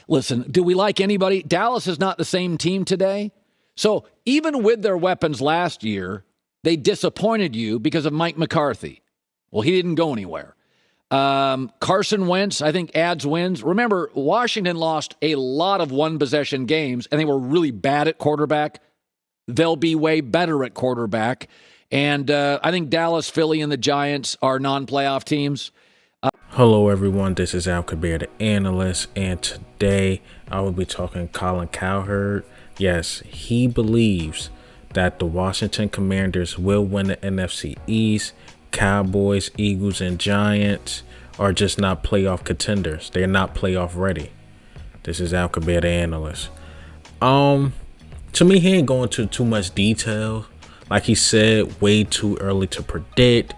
Listen, do we like anybody? Dallas is not the same team today. So even with their weapons last year, they disappointed you because of Mike McCarthy. Well, he didn't go anywhere. Carson Wentz, I think, adds wins. Remember, Washington lost a lot of one-possession games, and they were really bad at quarterback. They'll be way better at quarterback. And I think Dallas, Philly, and the Giants are non-playoff teams. Hello everyone, this is Al Kabir, the analyst, and today I will be talking Colin Cowherd. Yes, he believes that the Washington Commanders will win the NFC East. Cowboys, Eagles, and Giants are just not playoff contenders. They're not playoff ready. This is Al Kabir, the analyst. To me, he ain't going into too much detail. Like he said, way too early to predict.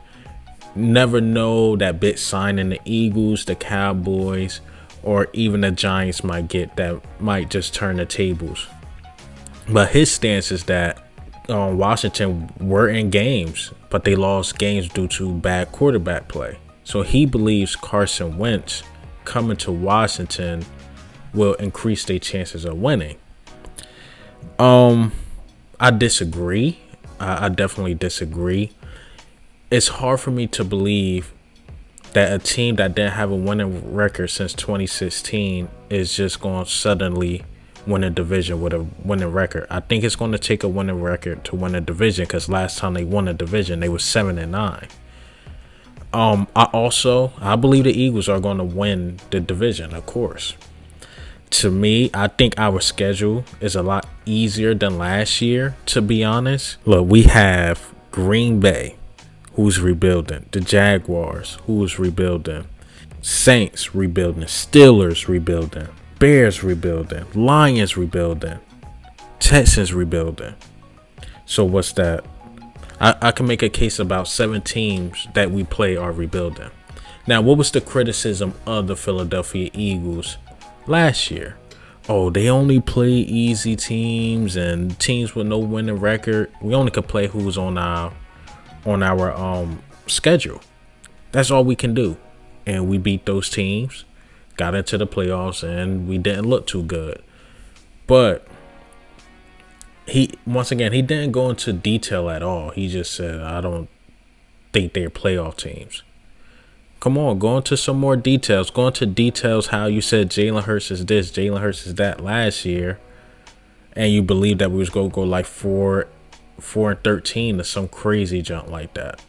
Never know that big signing the Eagles, the Cowboys, or even the Giants might get that might just turn the tables. But his stance is that Washington were in games, but they lost games due to bad quarterback play. So he believes Carson Wentz coming to Washington will increase their chances of winning. I disagree. I definitely disagree. It's hard for me to believe that a team that didn't have a winning record since 2016 is just going to suddenly win a division with a winning record. I think it's going to take a winning record to win a division, because last time they won a division, they were 7-9. I believe the Eagles are going to win the division, of course. To me, I think our schedule is a lot easier than last year, to be honest. Look, we have Green Bay, who's rebuilding, the Jaguars, who's rebuilding, Saints rebuilding, Steelers rebuilding, Bears rebuilding, Lions rebuilding, Texans rebuilding. So what's that? I can make a case about 7 teams that we play are rebuilding. Now, what was the criticism of the Philadelphia Eagles last year? Oh, they only play easy teams and teams with no winning record. We only could play who's on our schedule. That's all we can do. And we beat those teams, got into the playoffs, and we didn't look too good. But he didn't go into detail at all. He just said, I don't think they're playoff teams. Come on, go into some more details. Go into details how you said Jalen Hurts is this, Jalen Hurts is that last year, and you believe that we was going to go like 4-13 or some crazy junk like that.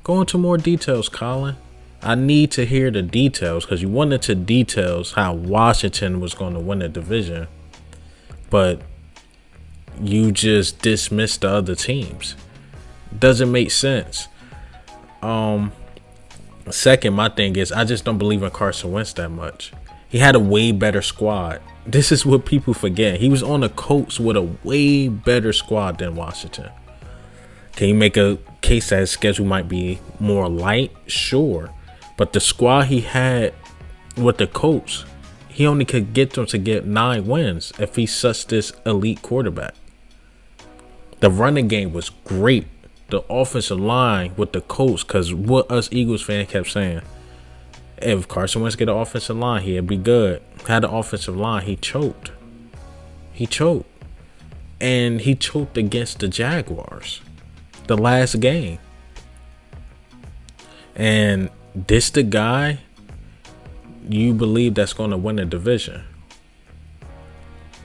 Go into more details, Colin. I need to hear the details, because you went into details how Washington was going to win the division, but you just dismissed the other teams. Doesn't make sense. Second, my thing is, I just don't believe in Carson Wentz that much. He had a way better squad. This is what people forget. He was on the Colts with a way better squad than Washington. Can you make a case that his schedule might be more light? Sure. But the squad he had with the Colts, he only could get them to get 9 wins if he's such this elite quarterback. The running game was great. The offensive line with the Colts, because what us Eagles fans kept saying, if Carson Wentz get an offensive line, he'd be good. Had the offensive line, he choked. And he choked against the Jaguars the last game. And this the guy you believe that's going to win the division?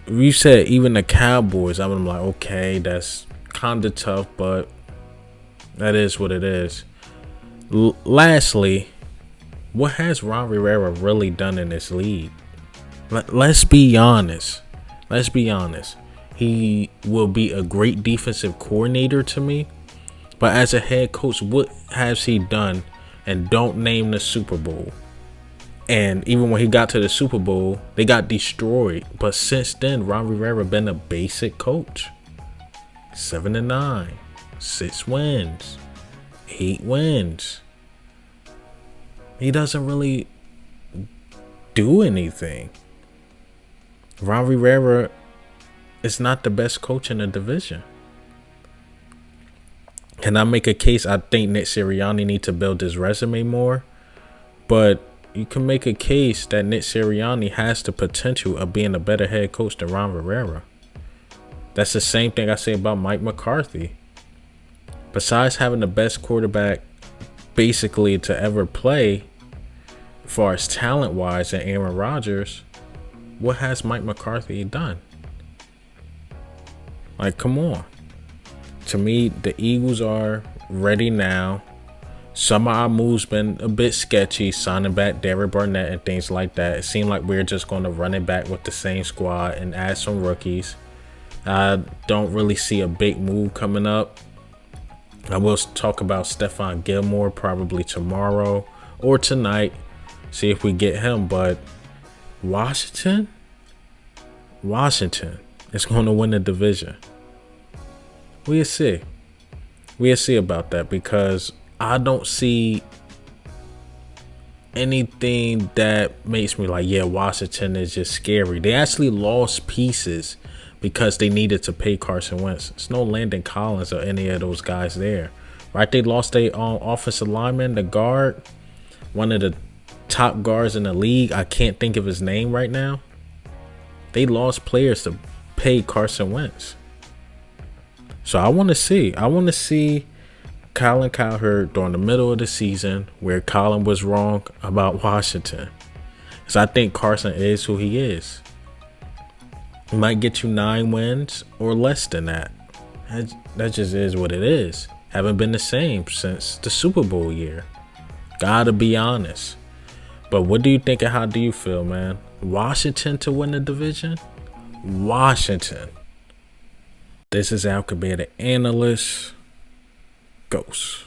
You said even the Cowboys, I'm like, okay, that's kind of tough, but that is what it is. Lastly, what has Ron Rivera really done in this league? Let's be honest. He will be a great defensive coordinator to me, but as a head coach, what has he done? And don't name the Super Bowl. And even when he got to the Super Bowl, they got destroyed. But since then, Ron Rivera been a basic coach. 7-9. 6 wins, 8 wins. He doesn't really do anything. Ron Rivera is not the best coach in the division. Can I make a case? I think Nick Sirianni need to build his resume more. But you can make a case that Nick Sirianni has the potential of being a better head coach than Ron Rivera. That's the same thing I say about Mike McCarthy. Besides having the best quarterback basically to ever play, as far as talent-wise, and Aaron Rodgers, what has Mike McCarthy done? Like, come on. To me, the Eagles are ready now. Some of our moves been a bit sketchy, signing back Derek Barnett and things like that. It seemed like we're just going to run it back with the same squad and add some rookies. I don't really see a big move coming up. I will talk about Stephon Gilmore probably tomorrow or tonight. See if we get him. But Washington is going to win the division. We'll see. We'll see about that, because I don't see anything that makes me like, yeah, Washington is just scary. They actually lost pieces because they needed to pay Carson Wentz. It's no Landon Collins or any of those guys there, right? They lost their offensive lineman, the guard, one of the top guards in the league. I can't think of his name right now. They lost players to pay Carson Wentz. So I want to see Colin Cowherd during the middle of the season where Colin was wrong about Washington. Because I think Carson is who he is. He might get you 9 wins or less than that. That just is what it is. Haven't been the same since the Super Bowl year. Gotta be honest. But what do you think and how do you feel, man? Washington to win the division? Washington. This is Al Kabir, the analyst. Ghost.